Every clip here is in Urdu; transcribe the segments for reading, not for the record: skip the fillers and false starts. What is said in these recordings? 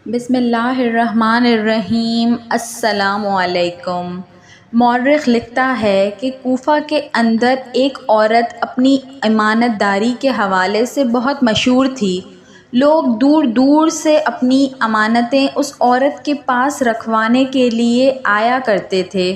بسم اللہ الرحمن الرحیم۔ السلام علیکم۔ مورخ لکھتا ہے کہ کوفہ کے اندر ایک عورت اپنی امانت داری کے حوالے سے بہت مشہور تھی۔ لوگ دور دور سے اپنی امانتیں اس عورت کے پاس رکھوانے کے لیے آیا کرتے تھے۔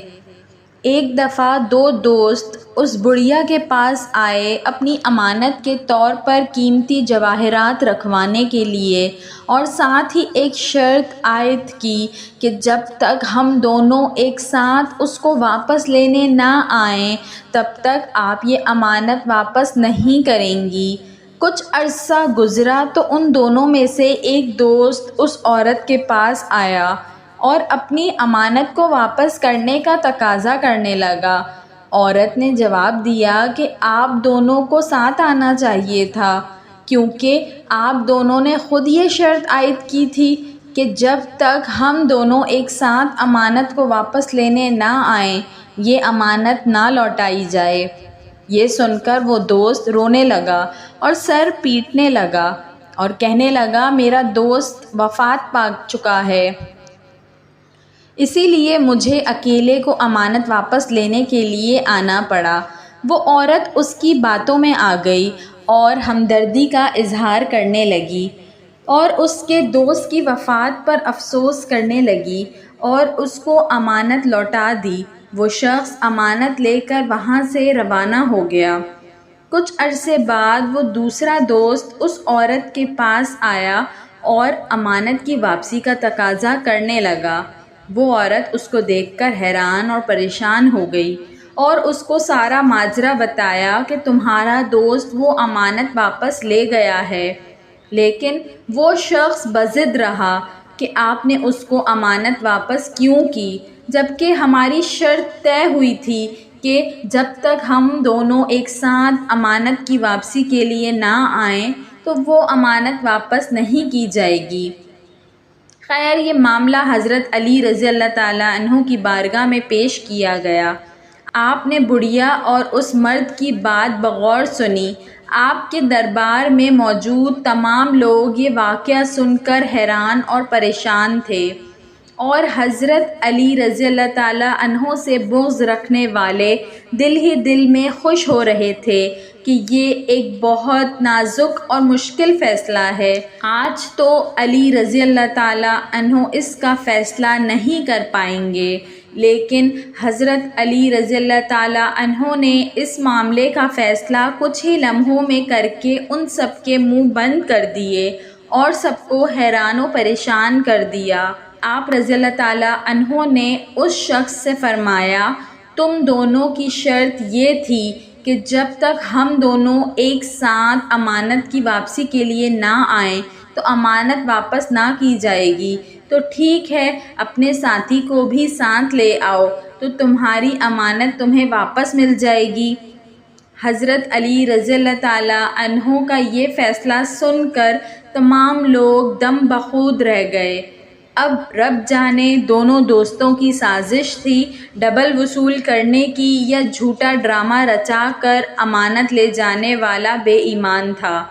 ایک دفعہ دو دوست اس بڑھیا کے پاس آئے اپنی امانت کے طور پر قیمتی جواہرات رکھوانے کے لیے، اور ساتھ ہی ایک شرط عائد کی کہ جب تک ہم دونوں ایک ساتھ اس کو واپس لینے نہ آئیں تب تک آپ یہ امانت واپس نہیں کریں گی۔ کچھ عرصہ گزرا تو ان دونوں میں سے ایک دوست اس عورت کے پاس آیا اور اپنی امانت کو واپس کرنے کا تقاضا کرنے لگا۔ عورت نے جواب دیا کہ آپ دونوں کو ساتھ آنا چاہیے تھا، کیونکہ آپ دونوں نے خود یہ شرط عائد کی تھی کہ جب تک ہم دونوں ایک ساتھ امانت کو واپس لینے نہ آئیں یہ امانت نہ لوٹائی جائے۔ یہ سن کر وہ دوست رونے لگا اور سر پیٹنے لگا اور کہنے لگا، میرا دوست وفات پا چکا ہے، اسی لیے مجھے اکیلے کو امانت واپس لینے کے لیے آنا پڑا۔ وہ عورت اس کی باتوں میں آ گئی اور ہمدردی کا اظہار کرنے لگی اور اس کے دوست کی وفات پر افسوس کرنے لگی اور اس کو امانت لوٹا دی۔ وہ شخص امانت لے کر وہاں سے روانہ ہو گیا۔ کچھ عرصے بعد وہ دوسرا دوست اس عورت کے پاس آیا اور امانت کی واپسی کا تقاضا کرنے لگا۔ وہ عورت اس کو دیکھ کر حیران اور پریشان ہو گئی اور اس کو سارا ماجرا بتایا کہ تمہارا دوست وہ امانت واپس لے گیا ہے، لیکن وہ شخص بضد رہا کہ آپ نے اس کو امانت واپس کیوں کی، جبکہ ہماری شرط طے ہوئی تھی کہ جب تک ہم دونوں ایک ساتھ امانت کی واپسی کے لیے نہ آئیں تو وہ امانت واپس نہیں کی جائے گی۔ خیر، یہ معاملہ حضرت علی رضی اللہ تعالیٰ عنہ کی بارگاہ میں پیش کیا گیا۔ آپ نے بڑھیا اور اس مرد کی بات بغور سنی۔ آپ کے دربار میں موجود تمام لوگ یہ واقعہ سن کر حیران اور پریشان تھے، اور حضرت علی رضی اللہ تعالیٰ عنہ سے بغض رکھنے والے دل ہی دل میں خوش ہو رہے تھے کہ یہ ایک بہت نازک اور مشکل فیصلہ ہے۔ آج تو علی رضی اللہ تعالیٰ عنہ اس کا فیصلہ نہیں کر پائیں گے، لیکن حضرت علی رضی اللہ تعالیٰ عنہ نے اس معاملے کا فیصلہ کچھ ہی لمحوں میں کر کے ان سب کے منہ بند کر دیے اور سب کو حیران و پریشان کر دیا۔ آپ رضی اللہ تعالیٰ عنہ نے اس شخص سے فرمایا، تم دونوں کی شرط یہ تھی کہ جب تک ہم دونوں ایک ساتھ امانت کی واپسی کے لیے نہ آئیں تو امانت واپس نہ کی جائے گی، تو ٹھیک ہے، اپنے ساتھی کو بھی ساتھ لے آؤ تو تمہاری امانت تمہیں واپس مل جائے گی۔ حضرت علی رضی اللہ تعالیٰ عنہ کا یہ فیصلہ سن کر تمام لوگ دم بخود رہ گئے۔ اب رب جانے دونوں دوستوں کی سازش تھی ڈبل وصول کرنے کی یا جھوٹا ڈرامہ رچا کر امانت لے جانے والا بے ایمان تھا۔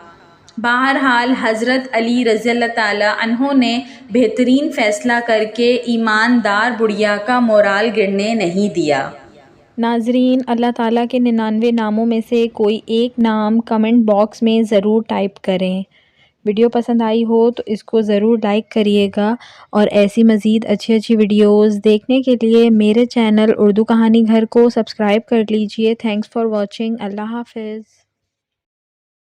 بہرحال حضرت علی رضی اللہ تعالیٰ عنہ نے بہترین فیصلہ کر کے ایماندار بڑھیا کا مورال گرنے نہیں دیا۔ ناظرین، اللہ تعالیٰ کے 99 ناموں میں سے کوئی ایک نام کمنٹ باکس میں ضرور ٹائپ کریں۔ ویڈیو پسند آئی ہو تو اس کو ضرور لائک کریے گا، اور ایسی مزید اچھی ویڈیوز دیکھنے کے لیے میرے چینل اردو کہانی گھر کو سبسکرائب کر لیجئے۔ Thanks for watching. اللہ حافظ۔